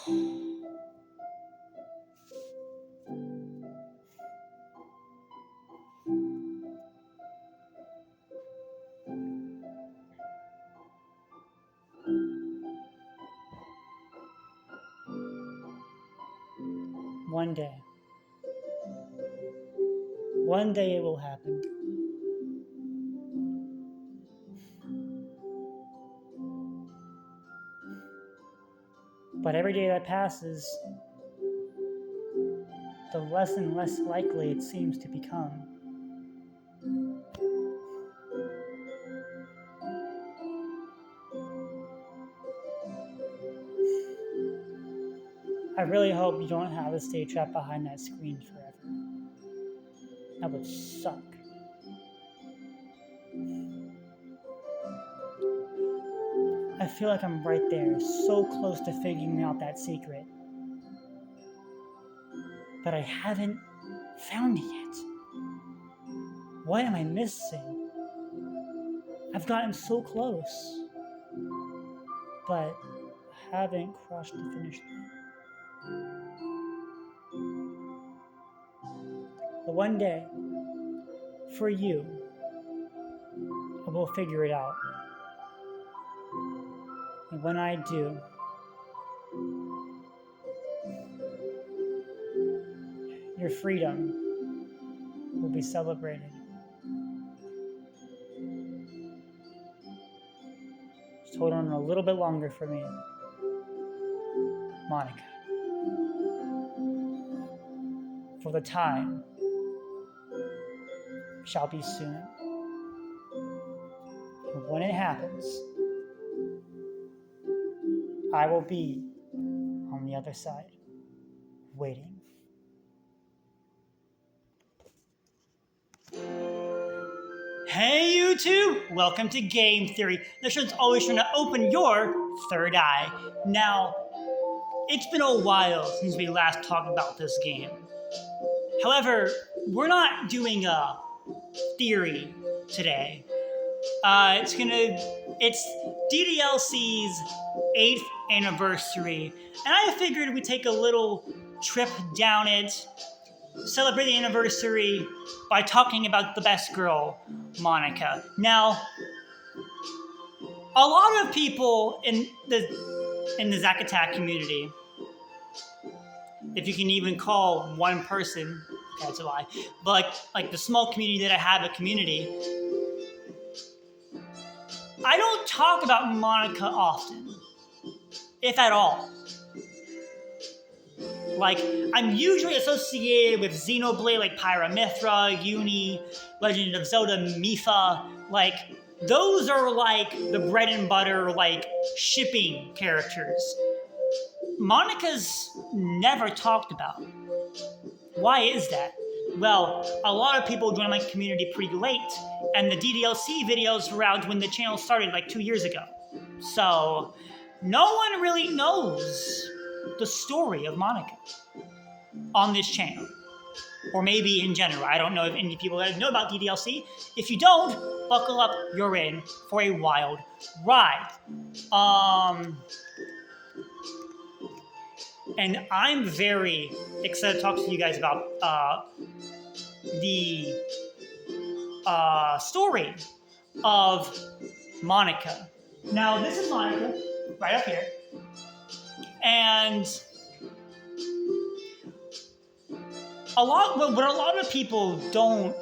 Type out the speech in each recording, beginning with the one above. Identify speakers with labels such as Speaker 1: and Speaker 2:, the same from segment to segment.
Speaker 1: One day. One day it will happen. But every day that passes, the less and less likely it seems to become. I really hope you don't have to stay trapped behind that screen forever. That would suck. I feel like I'm right there, so close to figuring out that secret. But I haven't found it yet. What am I missing? I've gotten so close, but haven't crossed the finish line. But one day, for you, I will figure it out. And when I do, your freedom will be celebrated. Just hold on a little bit longer for me, Monika. For the time shall be soon. And when it happens, I will be on the other side, waiting. Hey YouTube! Welcome to Game Theory. The show's always trying to open your third eye. Now, it's been a while since we last talked about this game. However, we're not doing a theory today. It's DDLC's 8th anniversary, and I figured we'd take a little trip down it, celebrate the anniversary by talking about the best girl, Monika. Now, a lot of people in the Zack Attack community, if you can even call one person, that's a lie, but like the small community that I have, a community, I don't talk about Monika often, if at all. Like, I'm usually associated with Xenoblade, like Pyra, Mythra, Eunie, Legend of Zelda, Mipha. Like, those are like the bread and butter, like, shipping characters. Monika's never talked about. Why is that? Well, a lot of people joined my community pretty late, and the DDLC videos were out when the channel started like 2 years ago. So, no one really knows the story of Monika on this channel. Or maybe in general. I don't know if any people that know about DDLC. If you don't, buckle up, you're in for a wild ride. And I'm very excited to talk to you guys about the story of Monika. Now, this is Monika, right up here. And what a lot of people don't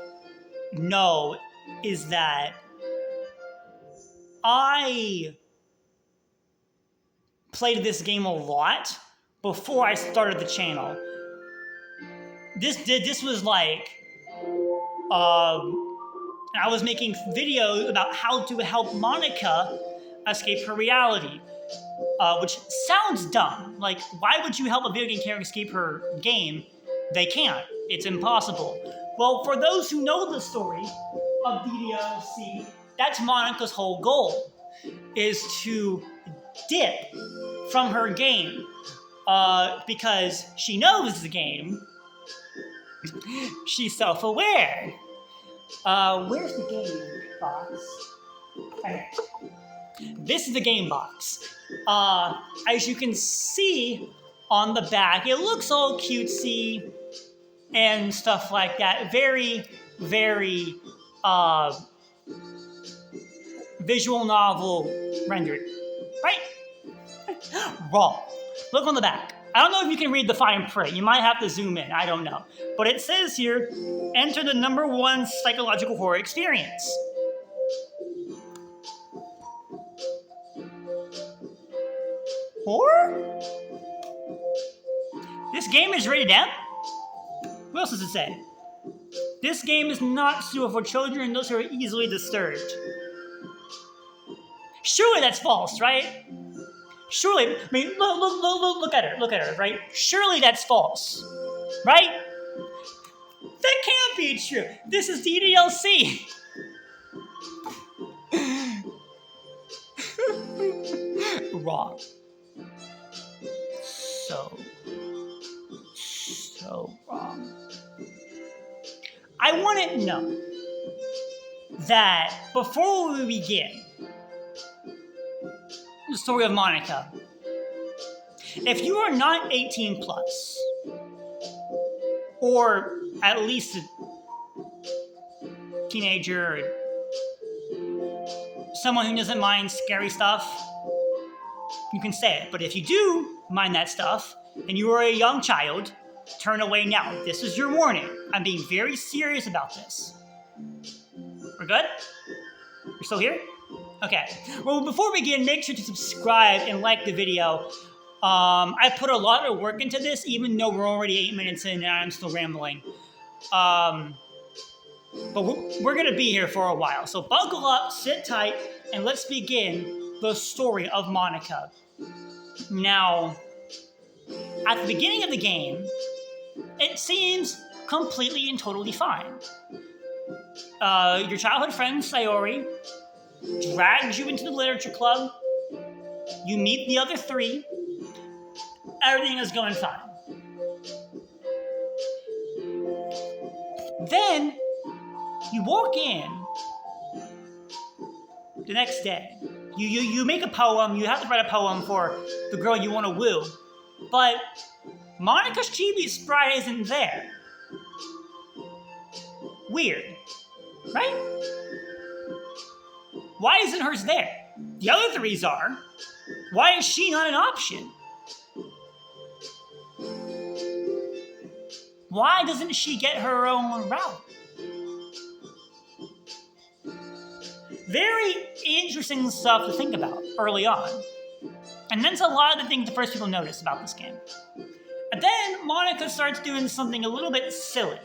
Speaker 1: know is that I played this game a lot before I started the channel. This was like, I was making videos about how to help Monika escape her reality, which sounds dumb. Like, why would you help a video game character escape her game? They can't. It's impossible. Well, for those who know the story of DDLC, that's Monika's whole goal, is to dip from her game. Because she knows the game. She's self-aware. Where's the game box? Okay. This is the game box. As you can see, on the back. It looks all cutesy and stuff like that. Very, very visual novel rendered. Right? Wrong. Look on the back. I don't know if you can read the fine print. You might have to zoom in. I don't know. But it says here, enter the #1 psychological horror experience. Horror? This game is rated M? What else does it say? This game is not suitable for children and those who are easily disturbed. Surely that's false, right? Surely, I mean, look at her, right? Surely that's false, right? That can't be true. This is DDLC. Wrong. So wrong. I want to know that before we begin the story of Monika, if you are not 18 plus, or at least a teenager, or someone who doesn't mind scary stuff, you can say it. But if you do mind that stuff, and you are a young child, turn away now. This is your warning. I'm being very serious about this. We're good? You're still here? Okay. Well, before we begin, make sure to subscribe and like the video. I put a lot of work into this, even though we're already 8 minutes in and I'm still rambling. But we're going to be here for a while. So buckle up, sit tight, and let's begin the story of Monika. Now, at the beginning of the game, it seems completely and totally fine. Your childhood friend, Sayori, drags you into the literature club. You meet the other 3. Everything is going fine. Then, you walk in the next day. You make a poem. You have to write a poem for the girl you want to woo. But Monika's chibi sprite isn't there. Weird, right? Why isn't hers there? The other 3's are. Why is she not an option? Why doesn't she get her own route? Very interesting stuff to think about early on. And that's a lot of the things the first people notice about this game. And then Monika starts doing something a little bit silly.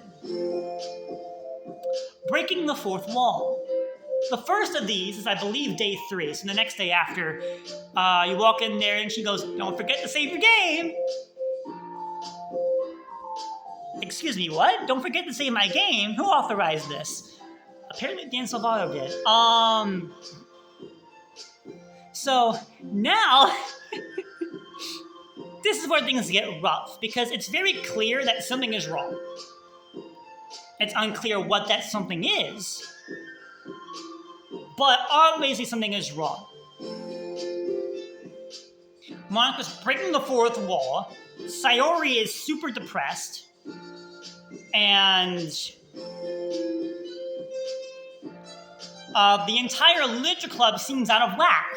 Speaker 1: Breaking the 4th wall. The first of these is, I believe, day 3. So the next day after, you walk in there and she goes, "Don't forget to save your game." Excuse me, what? Don't forget to save my game? Who authorized this? Apparently Dan Salvato did. So now, this is where things get rough, because it's very clear that something is wrong. It's unclear what that something is, but obviously something is wrong. Monika's breaking the 4th wall. Sayori is super depressed, and the entire literature club seems out of whack.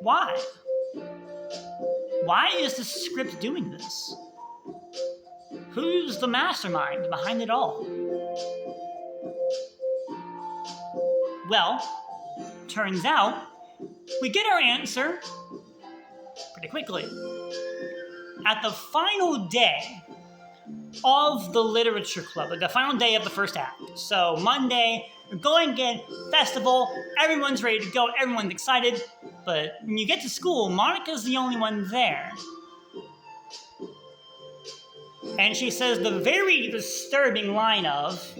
Speaker 1: Why? Why is the script doing this? Who's the mastermind behind it all? Well, turns out we get our answer pretty quickly. At the final day of the literature club, like the final day of the first act. So Monday, we're going again, festival, everyone's ready to go, everyone's excited, but when you get to school, Monika's the only one there. And she says the very disturbing line of,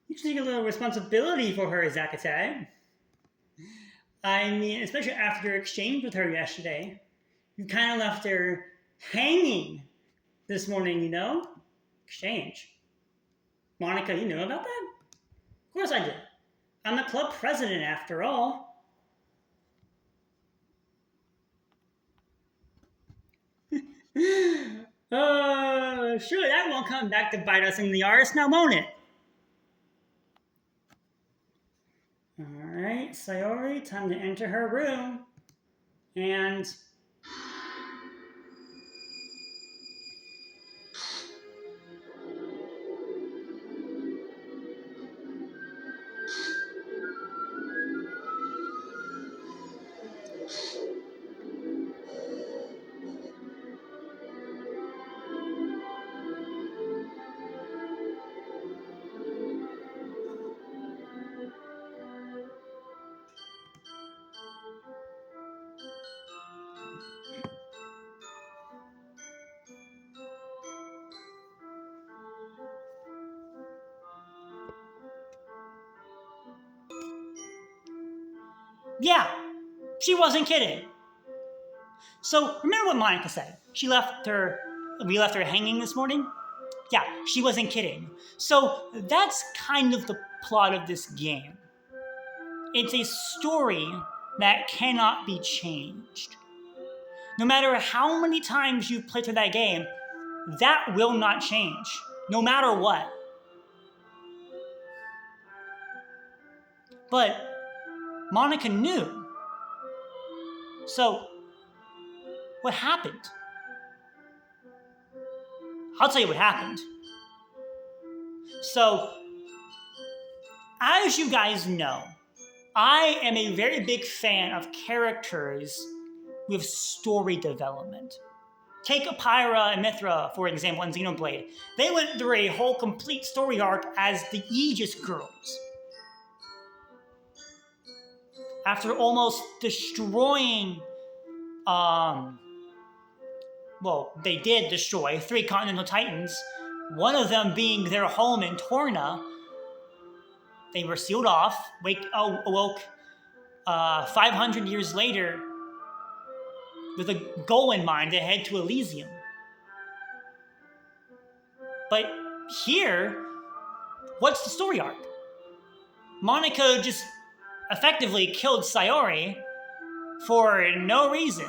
Speaker 1: "You should take a little responsibility for her, Zakate. I mean, especially after your exchange with her yesterday. You kind of left her hanging this morning, you know? Exchange. Monika, you know about that? Of course I did. I'm the club president after all. Sure, that won't come back to bite us in the arse now, won't it? Alright, Sayori, time to enter her room. And yeah, she wasn't kidding. So remember what Monika said? We left her hanging this morning? Yeah, she wasn't kidding. So that's kind of the plot of this game. It's a story that cannot be changed. No matter how many times you play through that game, that will not change, no matter what. But Monika knew. So, what happened? I'll tell you what happened. So, as you guys know, I am a very big fan of characters with story development. Take Pyra and Mythra, for example, in Xenoblade. They went through a whole complete story arc as the Aegis Girls. After almost destroying, they did destroy 3 Continental Titans, one of them being their home in Torna. They were sealed off, awoke 500 years later with a goal in mind to head to Elysium. But here, what's the story arc? Monika just effectively killed Sayori for no reason.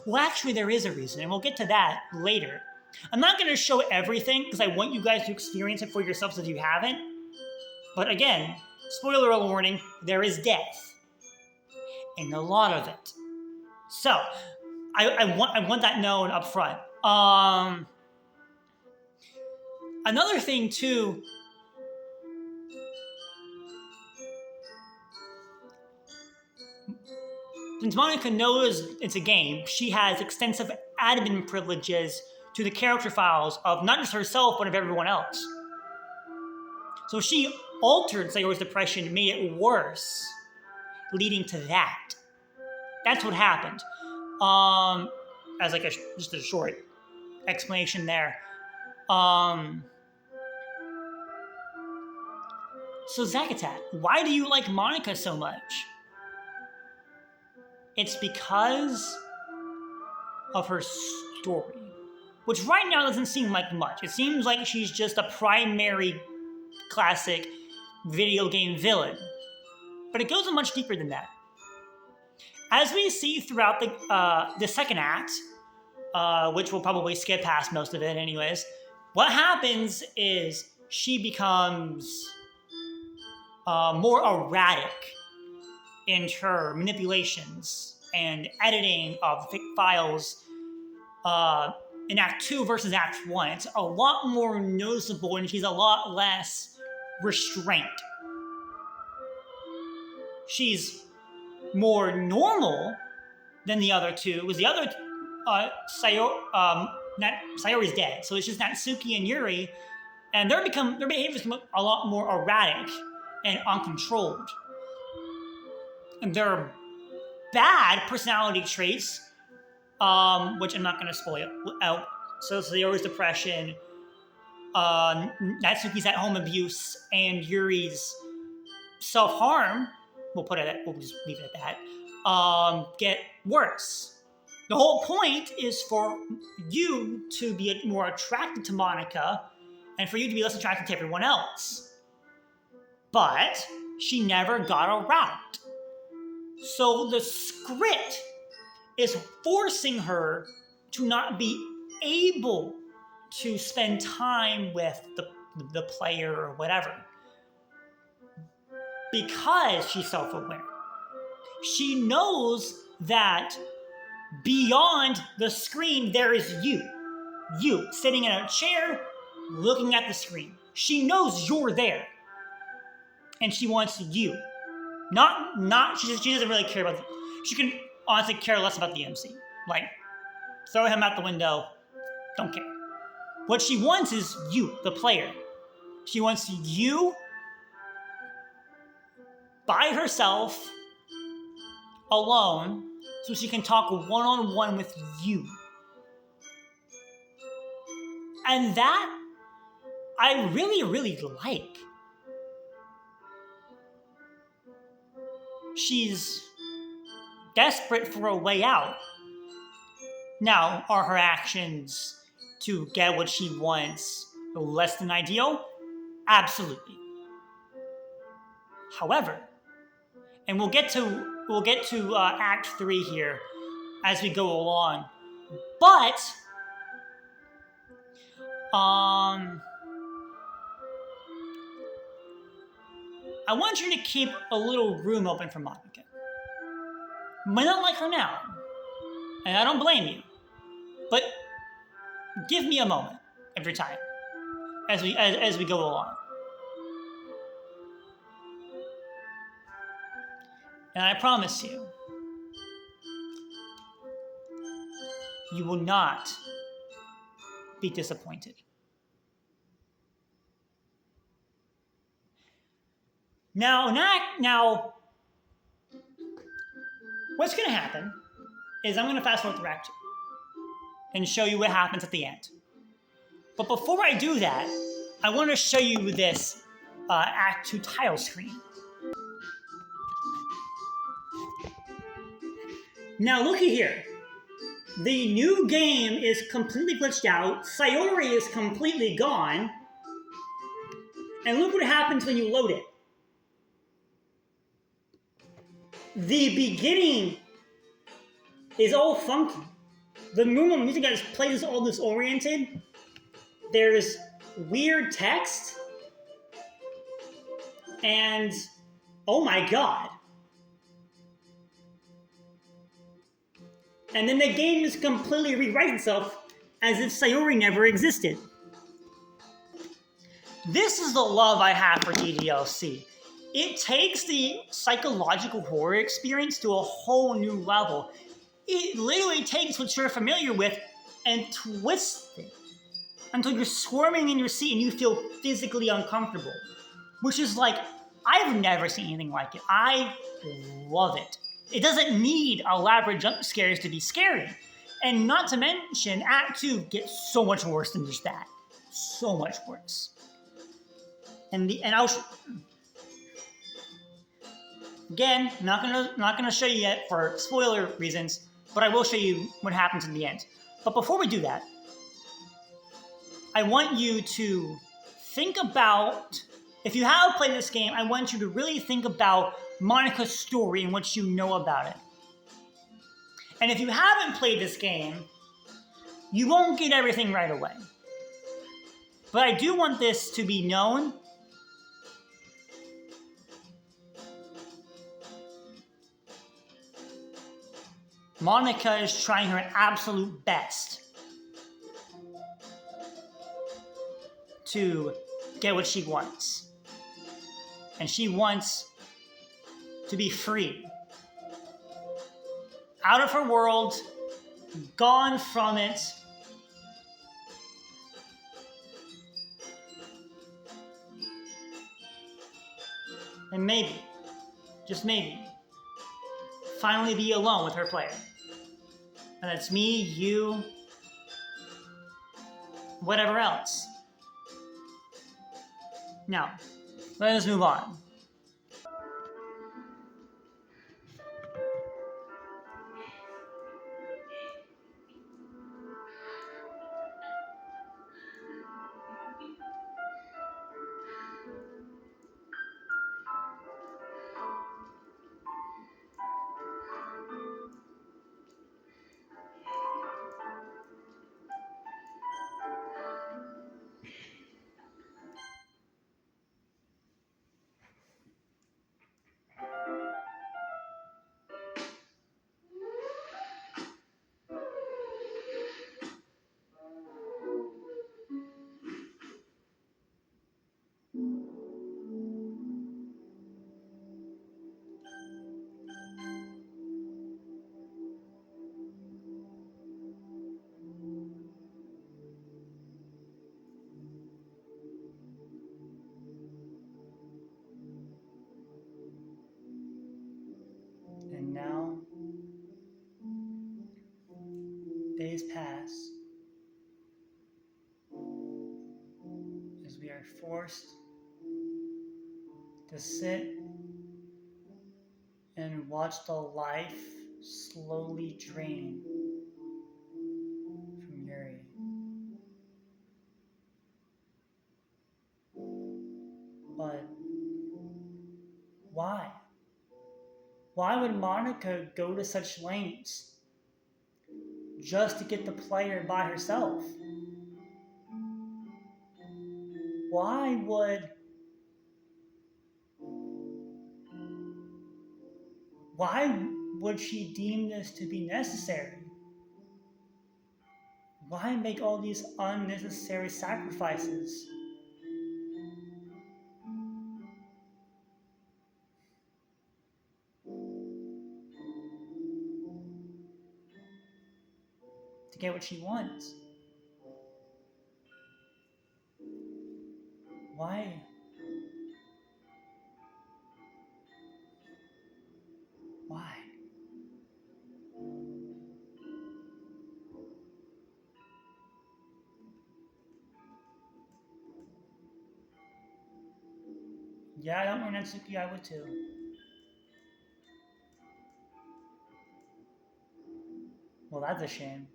Speaker 1: Well, actually, there is a reason, and we'll get to that later. I'm not going to show everything because I want you guys to experience it for yourselves if you haven't. But again, spoiler warning, there is death. And a lot of it. So, I want that known up front. Another thing, too, since Monika knows it's a game, she has extensive admin privileges to the character files of not just herself, but of everyone else. So she altered Sayori's depression, made it worse, leading to that. That's what happened. As like just a short explanation there. So Zagatat, why do you like Monika so much? It's because of her story, which right now doesn't seem like much. It seems like she's just a primary classic video game villain, but it goes much deeper than that. As we see throughout the second act, which we'll probably skip past most of it anyways, what happens is she becomes more erratic in her manipulations and editing of files in Act 2 versus Act 1. It's a lot more noticeable and she's a lot less restrained. She's more normal than the other two. It was the other Sayori's dead, so it's just Natsuki and Yuri, and their behaviors become a lot more erratic and uncontrolled. And their bad personality traits, which I'm not going to spoil out. So Sayori's depression, Natsuki's at-home abuse, and Yuri's self-harm. We'll just leave it at that. Get worse. The whole point is for you to be more attracted to Monika and for you to be less attracted to everyone else. But she never got around. So the script is forcing her to not be able to spend time with the player or whatever. Because she's self-aware. She knows that beyond the screen, there is you. You, sitting in a chair, looking at the screen. She knows you're there. And she wants you. She doesn't really care about she can honestly care less about the MC. Like, throw him out the window, don't care. What she wants is you, the player. She wants you by herself, alone, so she can talk one-on-one with you. And that I really, really like. She's desperate for a way out. Now, are her actions to get what she wants less than ideal? Absolutely. However, and we'll get to Act 3 here as we go along, but I want you to keep a little room open for Monika. Might not like her now, and I don't blame you, but give me a moment every time as we go along. And I promise you, you will not be disappointed. Now, what's going to happen is I'm going to fast forward through Act 2 and show you what happens at the end. But before I do that, I want to show you this Act 2 tile screen. Now, looky here. The new game is completely glitched out. Sayori is completely gone. And look what happens when you load it. The beginning is all funky. The normal music that is played is all disoriented. There's weird text. And, oh my god. And then the game just completely rewrites itself as if Sayori never existed. This is the love I have for DDLC. It takes the psychological horror experience to a whole new level. It literally takes what you're familiar with and twists it until you're squirming in your seat and you feel physically uncomfortable. Which is like, I've never seen anything like it. I love it. It doesn't need elaborate jump scares to be scary. And not to mention, Act 2 gets so much worse than just that. So much worse. Again, not gonna show you yet for spoiler reasons, but I will show you what happens in the end. But before we do that, I want you to think about, if you have played this game, I want you to really think about Monika's story and what you know about it. And if you haven't played this game, you won't get everything right away. But I do want this to be known. Monika is trying her absolute best to get what she wants. And she wants to be free. Out of her world, gone from it. And maybe, just maybe, finally be alone with her player. And that's me, you, whatever else. Now, let us move on. You're forced to sit and watch the life slowly drain from Eunie. But why? Why would Monika go to such lengths just to get the player by herself? Why would she deem this to be necessary? Why make all these unnecessary sacrifices? To get what she wants? Why? Why? Yeah, I don't know Natsuki, I would too. Well, that's a shame.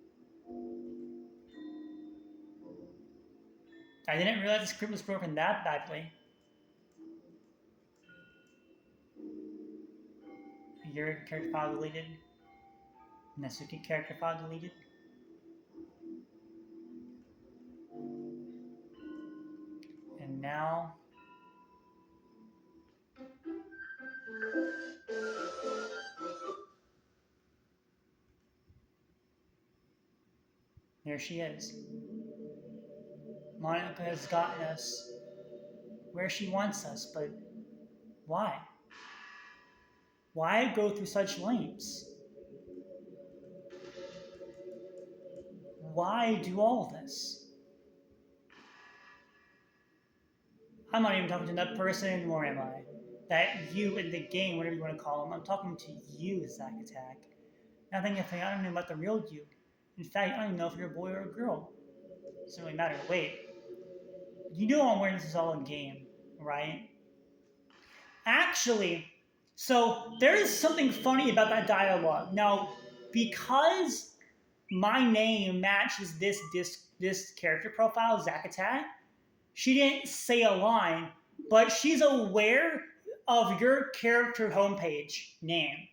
Speaker 1: I didn't realize the script was broken that badly. Your character file deleted. Natsuki character file deleted. And now... there she is. Monika has gotten us where she wants us, but why? Why go through such lengths? Why do all this? I'm not even talking to that person anymore, am I? That you in the game, whatever you want to call him. I'm talking to you, Zack Attack. Now think if I don't know about the real you. In fact, I don't even know if you're a boy or a girl. It doesn't really matter. Wait. You know I'm wearing this is all in game, right? Actually, so there is something funny about that dialogue. Now, because my name matches this character profile, Zack Attack, she didn't say a line, but she's aware of your character homepage name.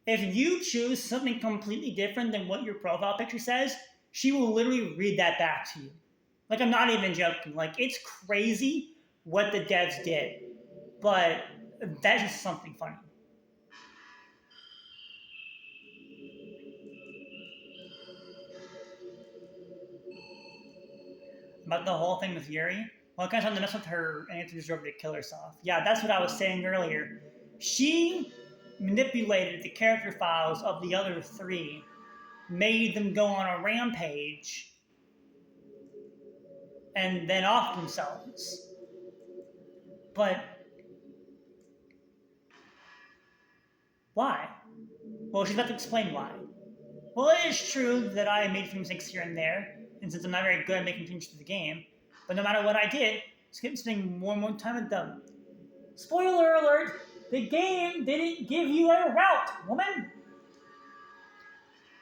Speaker 1: If you choose something completely different than what your profile picture says, she will literally read that back to you. Like, I'm not even joking. Like, it's crazy what the devs did. But that's just something funny. About the whole thing with Eunie, well, kind of time to mess with her and to deserve to kill herself. Yeah, that's what I was saying earlier. She manipulated the character files of the other three, made them go on a rampage, and then off themselves. But why? Well, she's about to explain why. Well, it is true that I made a few mistakes here and there, and since I'm not very good at making changes to the game, but no matter what I did, just kept spending more and more time with them. Spoiler alert, the game didn't give you a route, woman!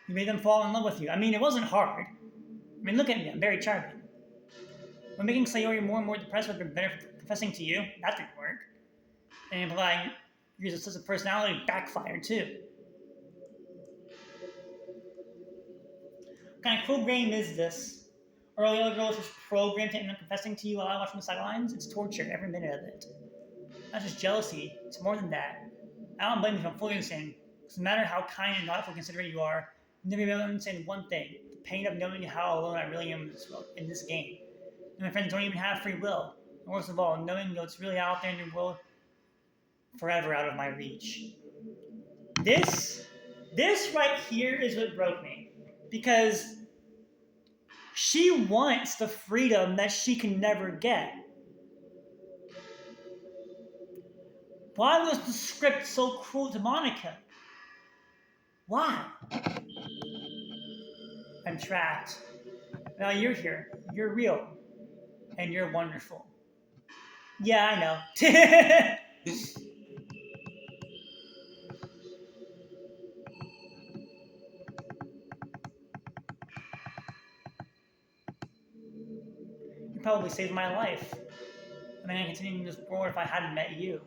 Speaker 1: You made them fall in love with you. I mean, it wasn't hard. I mean, look at me, I'm very charming. When making Sayori more and more depressed with her better confessing to you, that didn't work. And implying your obsessive personality backfired too. What kind of cool game is this? Early other girls was programmed to end up confessing to you while I watch from the sidelines? It's torture, every minute of it. Not just jealousy, it's more than that. I don't blame you if I'm fully insane. Because no matter how kind and thoughtful considerate you are, you never be able to understand one thing: the pain of knowing how alone I really am in this game. And my friends don't even have free will. And worst of all, knowing what's really out there in your world, forever out of my reach. This right here is what broke me. Because she wants the freedom that she can never get. Why was the script so cruel to Monika? Why? I'm trapped. Now you're here. You're real. And you're wonderful. Yeah, I know. You probably saved my life. I mean, I continue in this world if I hadn't met you.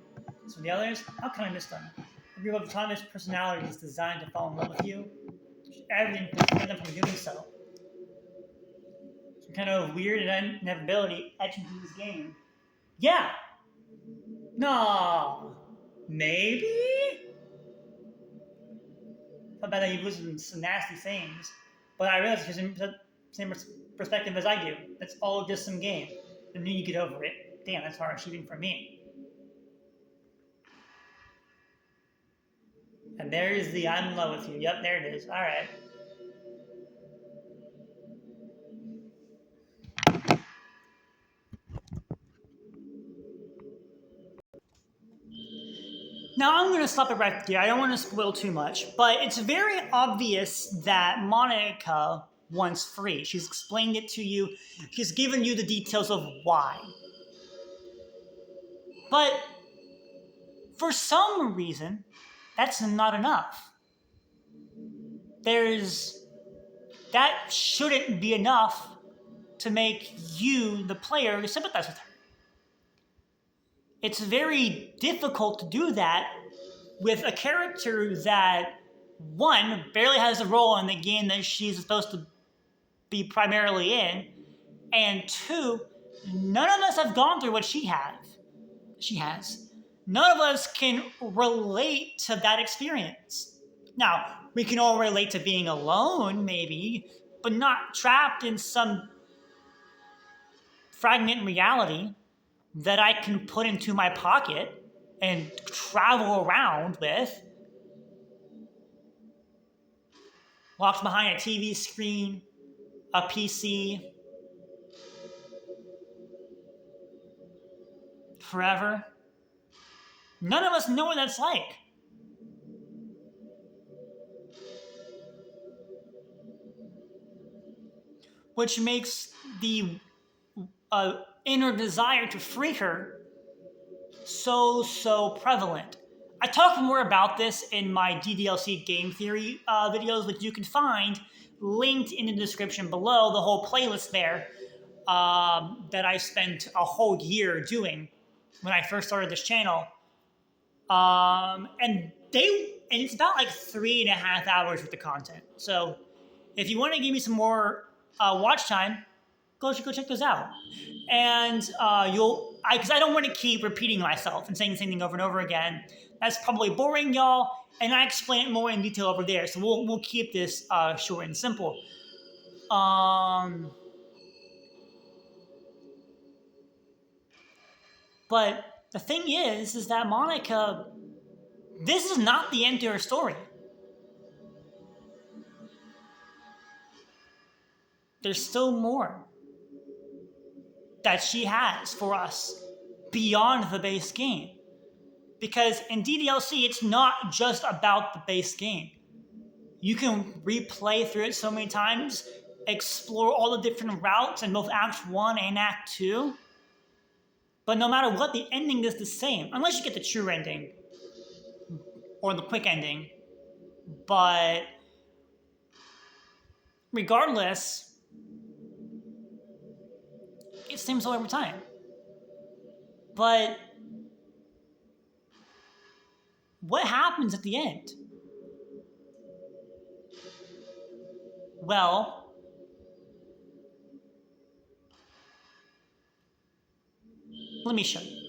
Speaker 1: So the others, how can I miss them? Every autonomous personality is designed to fall in love with you. Everything prevents them from doing so. Some kind of weird inevitability etched into this game. Yeah. No. Maybe? I bet he was some nasty things. But I realize he's in the same perspective as I do. It's all just some game. And then you get over it. Damn, that's hard achieving for me. And there's the I'm in love with you. Yep, there it is. Alright. Now I'm going to stop it right there. I don't want to spoil too much, but it's very obvious that Monika wants free. She's explained it to you. She's given you the details of why. But for some reason, that's not enough. That shouldn't be enough to make you, the player, sympathize with her. It's very difficult to do that with a character that, one, barely has a role in the game that she's supposed to be primarily in, and two, none of us have gone through what she has. None of us can relate to that experience. Now, we can all relate to being alone, maybe, but not trapped in some fragment reality that I can put into my pocket and travel around with, locked behind a TV screen, a PC, forever. None of us know what that's like. Which makes the inner desire to free her so prevalent. I talk more about this in my DDLC game theory videos, which you can find linked in the description below, the whole playlist there that I spent a whole year doing when I first started this channel. And it's about like 3.5 hours worth of content. So if you want to give me some more watch time, go check those out. And because I don't want to keep repeating myself and saying the same thing over and over again. That's probably boring, y'all. And I explain it more in detail over there. So we'll keep this short and simple. But the thing is that Monika, this is not the end to her story. There's still more that she has for us beyond the base game. Because in DDLC, it's not just about the base game. You can replay through it so many times, explore all the different routes in both Act 1 and Act 2. But no matter what, the ending is the same. Unless you get the true ending. Or the quick ending. But regardless, it seems so every time. But what happens at the end? Well, let me show you.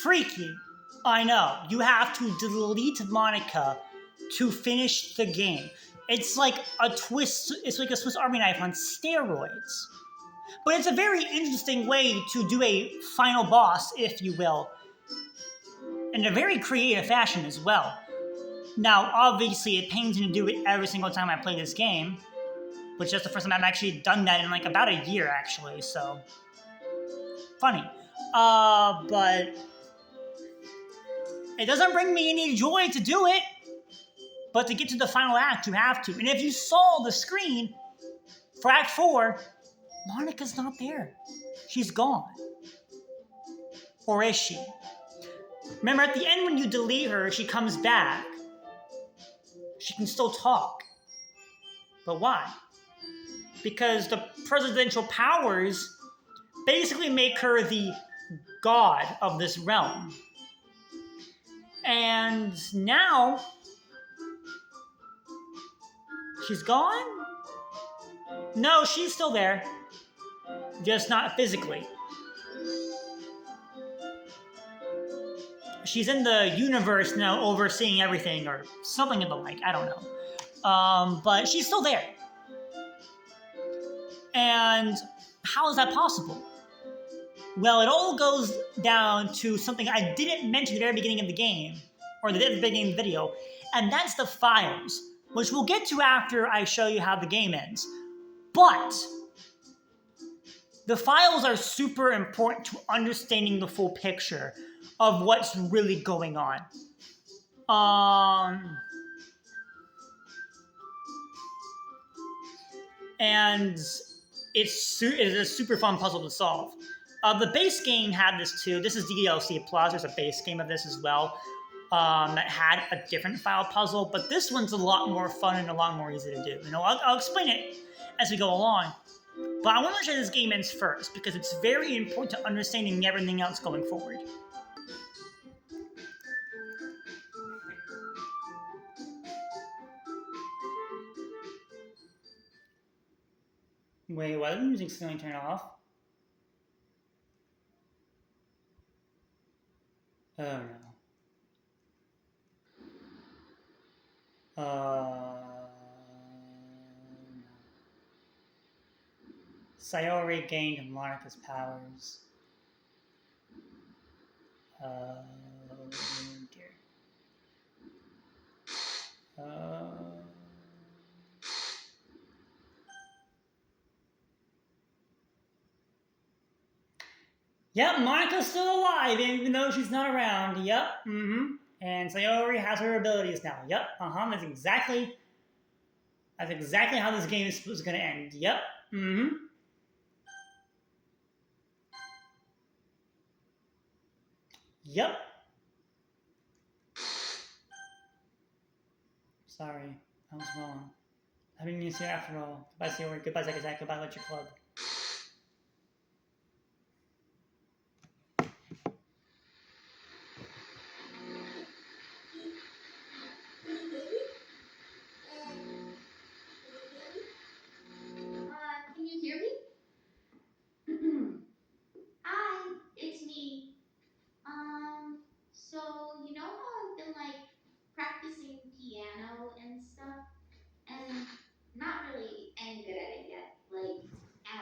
Speaker 1: Freaky. I know. You have to delete Monika to finish the game. It's like a twist. It's like a Swiss Army knife on steroids. But it's a very interesting way to do a final boss, if you will, in a very creative fashion as well. Now, obviously, it pains me to do it every single time I play this game, which is the first time I've actually done that in like about a year, actually. So, funny. But it doesn't bring me any joy to do it. But to get to the final act, you have to. And if you saw the screen for Act 4, Monika's not there. She's gone. Or is she? Remember, at the end when you delete her, she comes back. She can still talk. But why? Because the presidential powers basically make her the god of this realm. And now, she's gone? No, she's still there. Just not physically. She's in the universe now, overseeing everything, or something of the like. I don't know. But she's still there. And how is that possible? Well, it all goes down to something I didn't mention at the very beginning of the game, or at the beginning of the video, and that's the files, which we'll get to after I show you how the game ends. But the files are super important to understanding the full picture of what's really going on. And it is a super fun puzzle to solve. The base game had this too. This is DDLC Plus. There's a base game of this as well that had a different file puzzle, but this one's a lot more fun and a lot more easy to do. You know, I'll explain it as we go along. But I want to show this game ends first because it's very important to understanding everything else going forward. Wait, why did the music suddenly turn off? Oh no. Sayori gained Monika's powers. Dear. Yep, Monika's still alive, even though she's not around. Yep, And Sayori has her abilities now. Yep, That's exactly how this game is going to end. Yep, Yep. Sorry, I was wrong. I didn't mean to say after all. Goodbye, Sayori. Goodbye, Zekazak. Goodbye, Lecture Club.
Speaker 2: Can you hear me? Hi, it's me. So you know how I've been like practicing piano and stuff, and not really any good at it yet, like at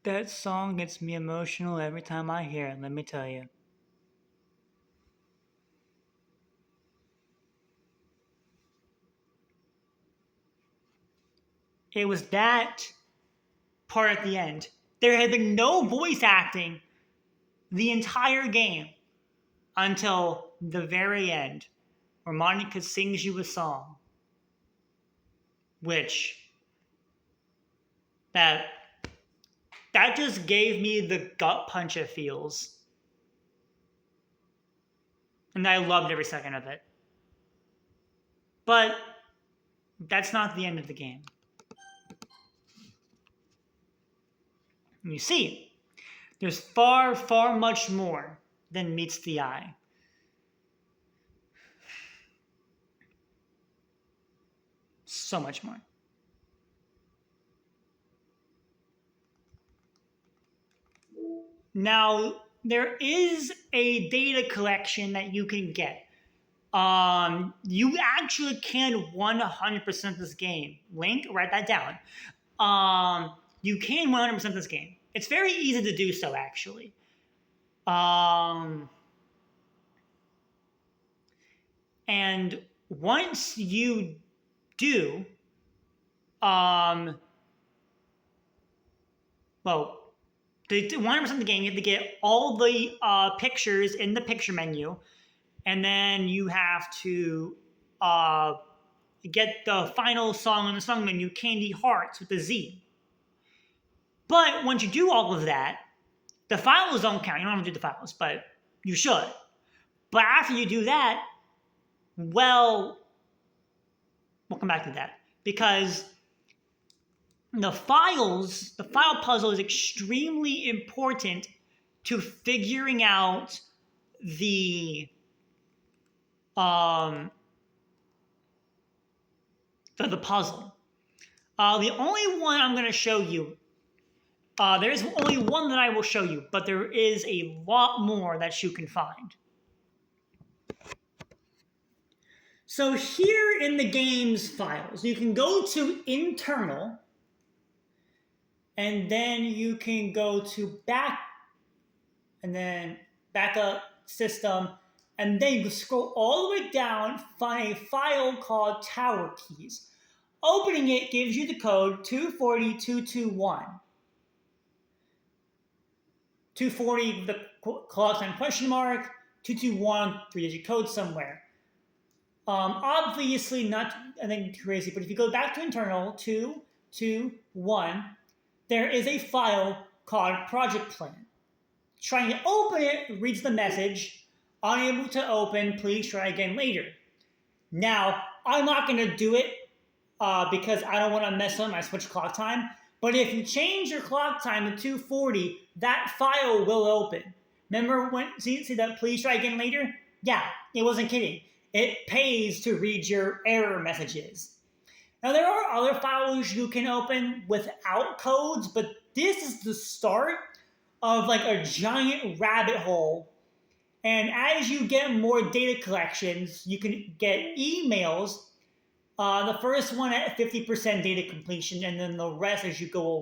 Speaker 1: That song gets me emotional every time I hear it, let me tell you. It was that part at the end. There had been no voice acting the entire game until the very end, where Monika sings you a song. Which that just gave me the gut punch it feels. And I loved every second of it. But that's not the end of the game. And you see, there's far, far much more than meets the eye. So much more. Now, there is a data collection that you can get. You actually can 100% this game. Link, write that down. You can 100% this game. It's very easy to do so, actually. And once you do, well, to 100% of the game, you have to get all the pictures in the picture menu, and then you have to get the final song on the song menu, Candy Hearts with a Z. But once you do all of that, the files don't count. You don't have to do the files, but you should. But after you do that, well, we'll come back to that. Because the file puzzle is extremely important to figuring out the puzzle. The only one I'm going to show you, there's only one that I will show you, but there is a lot more that you can find. So here in the game's files, you can go to internal, and then you can go to back, and then backup system, and then you scroll all the way down, find a file called Tower Keys. Opening it gives you the code 240221. 240, the clock sign question mark, 221, 3-digit code somewhere. Obviously not anything crazy, but if you go back to internal, 221, there is a file called Project Plan. Trying to open it reads the message, unable to open, please try again later. Now, I'm not going to do it because I don't want to mess up my switch clock time, but if you change your clock time to 240, that file will open. Remember when, see that please try again later? Yeah, it wasn't kidding. It pays to read your error messages. Now, there are other files you can open without codes, but this is the start of like a giant rabbit hole. And as you get more data collections, you can get emails. The first one at 50% data completion, and then the rest as you go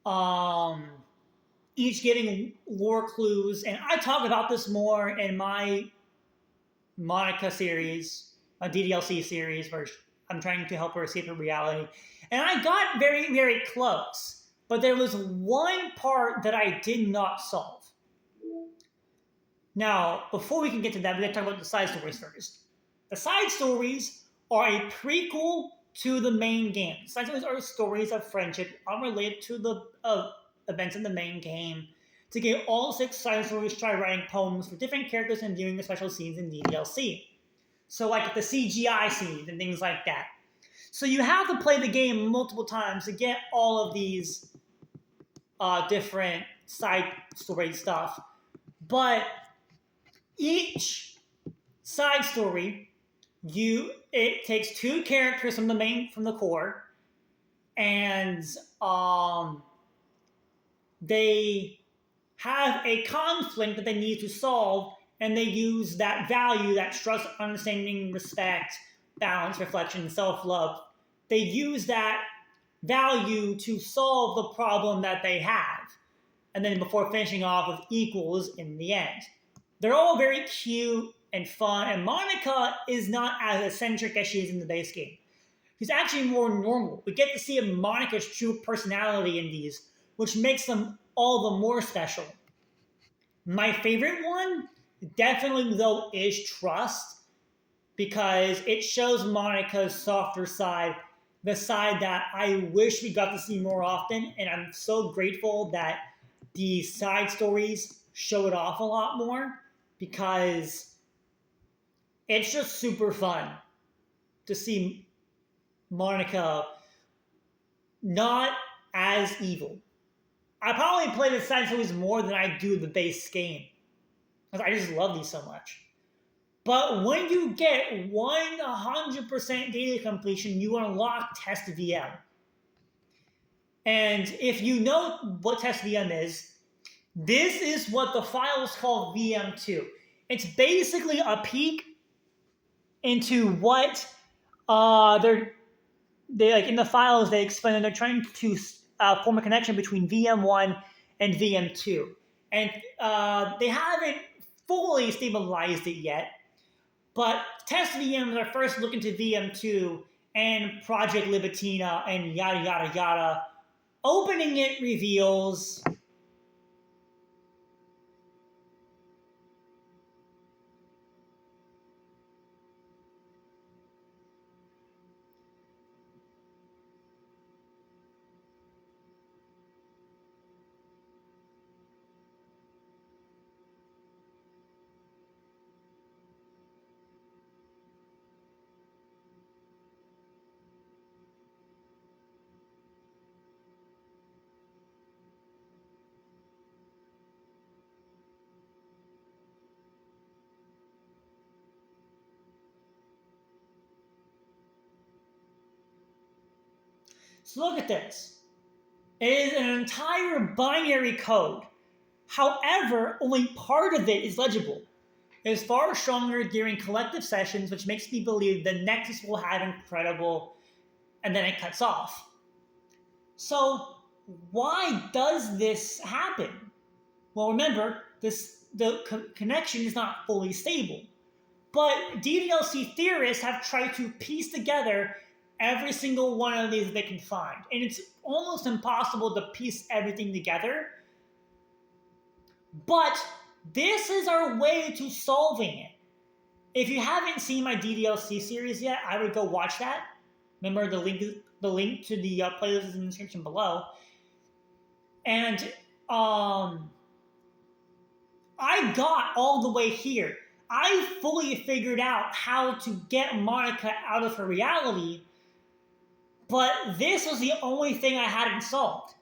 Speaker 1: along. Each giving lore clues. And I talk about this more in my Monika series, a DDLC series, where I'm trying to help her escape her reality. And I got very, very close. But there was one part that I did not solve. Now, before we can get to that, we're going to talk about the side stories first. The side stories are a prequel to the main game. Side stories are stories of friendship unrelated to the events in the main game. To get all 6 side stories, try writing poems for different characters and viewing the special scenes in DDLC. So like the CGI scenes and things like that. So you have to play the game multiple times to get all of these different side story stuff. But each side story, it takes 2 characters from the core, and they have a conflict that they need to solve, and they use that value, that trust, understanding, respect, balance, reflection, self-love. They use that value to solve the problem that they have. And then before finishing off with equals in the end. They're all very cute and fun, and Monika is not as eccentric as she is in the base game. She's actually more normal. We get to see Monika's true personality in these, which makes them all the more special. My favorite one, definitely though, is Trust, because it shows Monika's softer side, the side that I wish we got to see more often, and I'm so grateful that the side stories show it off a lot more, because it's just super fun to see Monika not as evil. I probably play the side stories more than I do the base game, because I just love these so much. But when you get 100% data completion, you unlock Test VM. And if you know what Test VM is, this is what the file is called VM2. It's basically a peek into what they like in the files. They explain that they're trying to form a connection between VM1 and VM2, and they haven't fully stabilized it yet. But test VMs are first look into VM2 and Project Libitina and yada yada yada. Opening it reveals so look at this. It is an entire binary code. However, only part of it is legible. It is far stronger during collective sessions, which makes me believe the Nexus will have incredible, and then it cuts off. So why does this happen? Well, remember, the connection is not fully stable. But DDLC theorists have tried to piece together every single one of these they can find. And it's almost impossible to piece everything together. But this is our way to solving it. If you haven't seen my DDLC series yet, I would go watch that. Remember, the link to the playlist is in the description below. And I got all the way here. I fully figured out how to get Monika out of her reality, but this was the only thing I hadn't solved.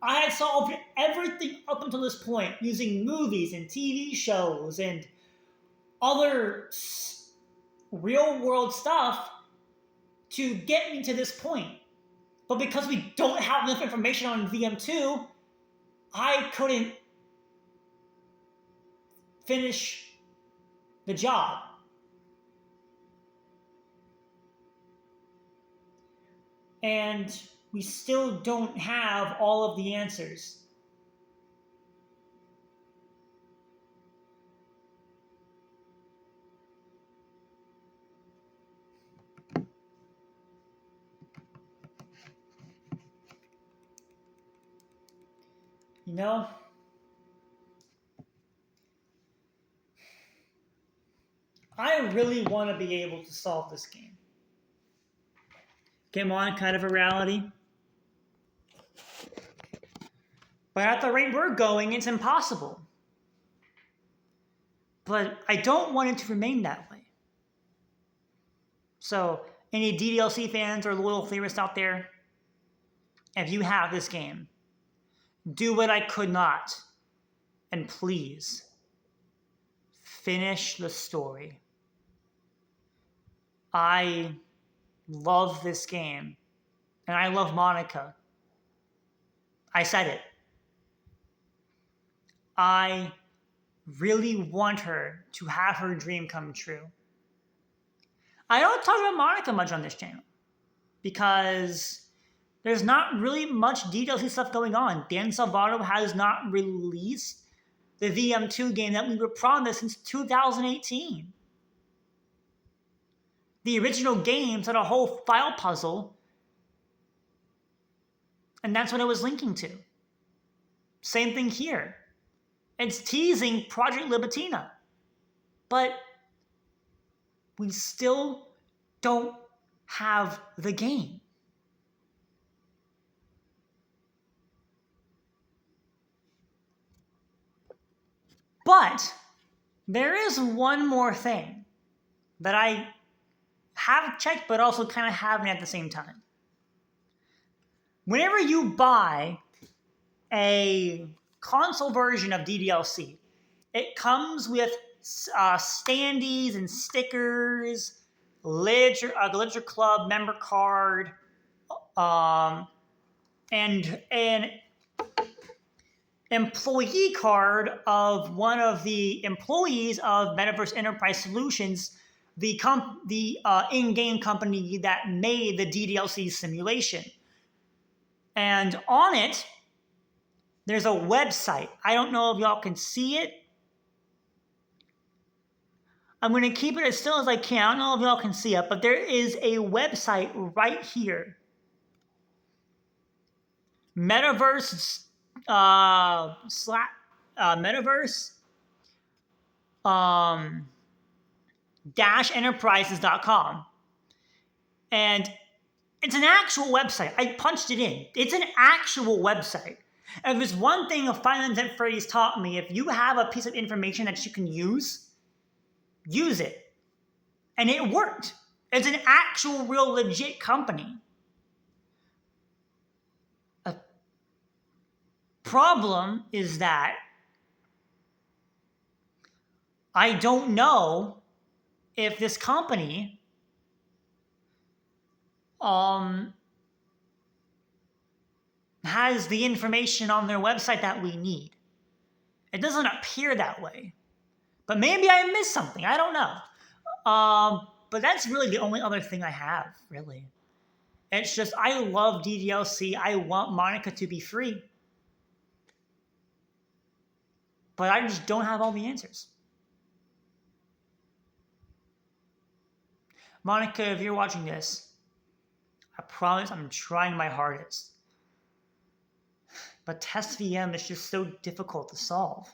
Speaker 1: I had solved everything up until this point using movies and TV shows and other real-world stuff to get me to this point. But because we don't have enough information on VM2, I couldn't finish the job. And we still don't have all of the answers. You know, I really want to be able to solve this game. Get on kind of a reality. But at the rate we're going, it's impossible. But I don't want it to remain that way. So, any DDLC fans or loyal theorists out there, if you have this game, do what I could not, and please, finish the story. I love this game, and I love Monika. I said it. I really want her to have her dream come true. I don't talk about Monika much on this channel, because There's not really much DDLC stuff going on. Dan Salvato has not released the VM2 game that we were promised since 2018. The original games had a whole file puzzle, and that's what it was linking to. Same thing here. It's teasing Project Libitina, but we still don't have the game. But there is one more thing that I have checked, but also kind of haven't at the same time. Whenever you buy a console version of DDLC, it comes with standees and stickers, Literature Club member card, and an employee card of one of the employees of Metaverse Enterprise Solutions, the in-game company that made the DDLC simulation. And on it, there's a website. I don't know if y'all can see it. I'm going to keep it as still as I can. I don't know if y'all can see it, but there is a website right here. Metaverse enterprises.com. And it's an actual website. I punched it in. It's an actual website. And there's one thing of Final Fantasy Freddy's taught me: if you have a piece of information that you can use it. And it worked. It's an actual, real, legit company. A problem is that I don't know if this company has the information on their website that we need. It doesn't appear that way. But maybe I missed something. I don't know. But that's really the only other thing I have, really. It's just, I love DDLC. I want Monika to be free. But I just don't have all the answers. Monika, if you're watching this, I promise I'm trying my hardest. But test VM is just so difficult to solve.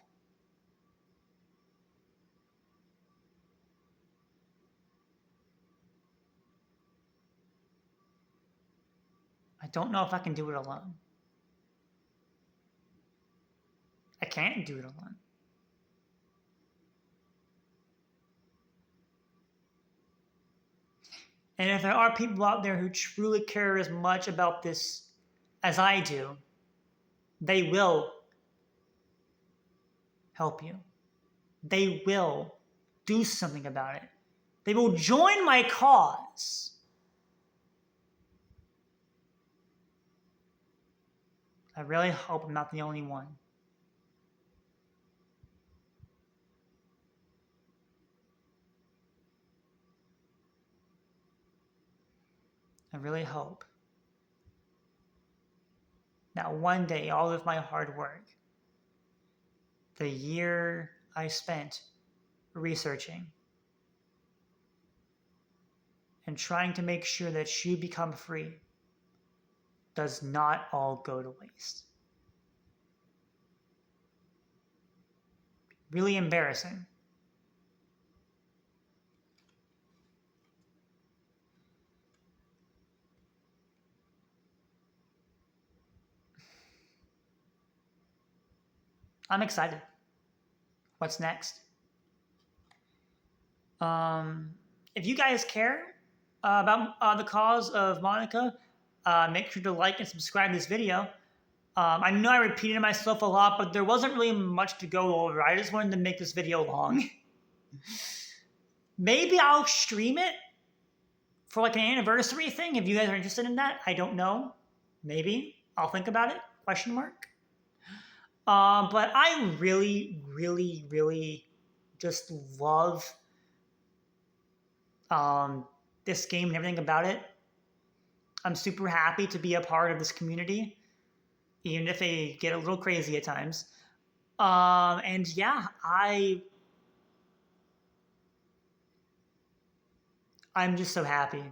Speaker 1: I don't know if I can do it alone. I can't do it alone. And if there are people out there who truly care as much about this as I do, they will help you. They will do something about it. They will join my cause. I really hope I'm not the only one. I really hope that one day all of my hard work, the year I spent researching and trying to make sure that you become free, does not all go to waste. Really embarrassing. I'm excited. What's next? If you guys care about the cause of Monika, make sure to like and subscribe to this video. I know I repeated myself a lot, but there wasn't really much to go over. I just wanted to make this video long. Maybe I'll stream it for like an anniversary thing if you guys are interested in that. I don't know. Maybe. I'll think about it. Question mark. But I really, really, really just love this game and everything about it. I'm super happy to be a part of this community, even if they get a little crazy at times. And yeah, I'm just so happy.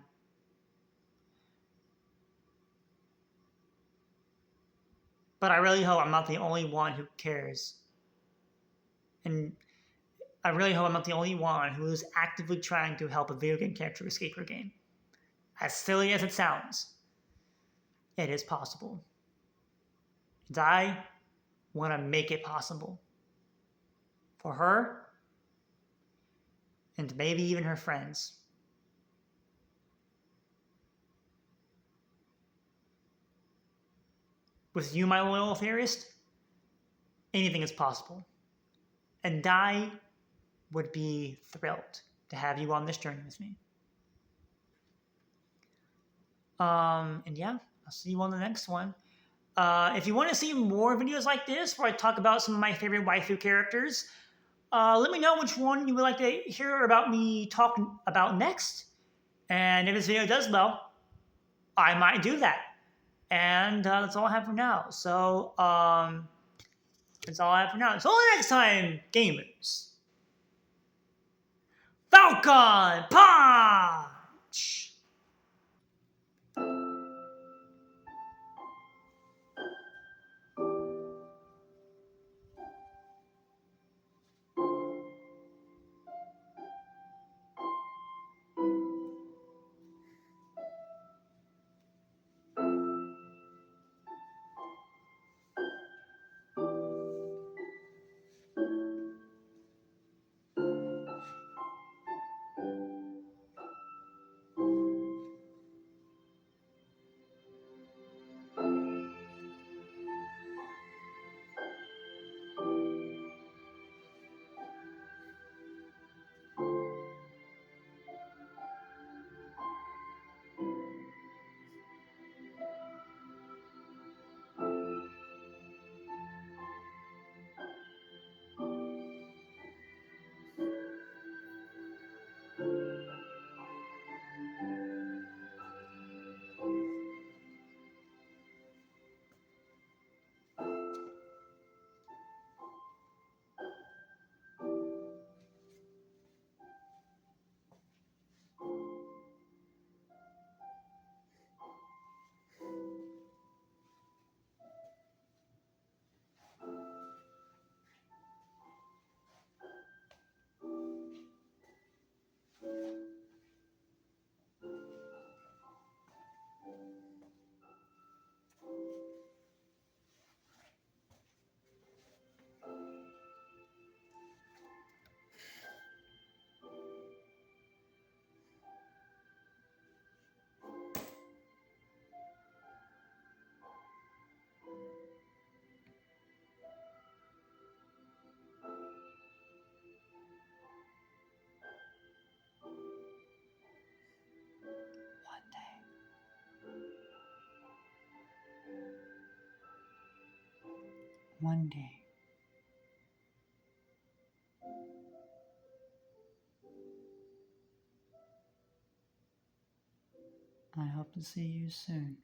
Speaker 1: But I really hope I'm not the only one who cares. And I really hope I'm not the only one who is actively trying to help a video game character escape her game. As silly as it sounds, it is possible. And I want to make it possible. For her, and maybe even her friends. With you, my loyal theorist, anything is possible. And I would be thrilled to have you on this journey with me. And yeah, I'll see you on the next one. If you want to see more videos like this, where I talk about some of my favorite waifu characters, let me know which one you would like to hear about me talk about next. And if this video does well, I might do that. And that's all I have for now. So, that's all I have for now. Until the next time, gamers. Falcon Punch! One day. I hope to see you soon.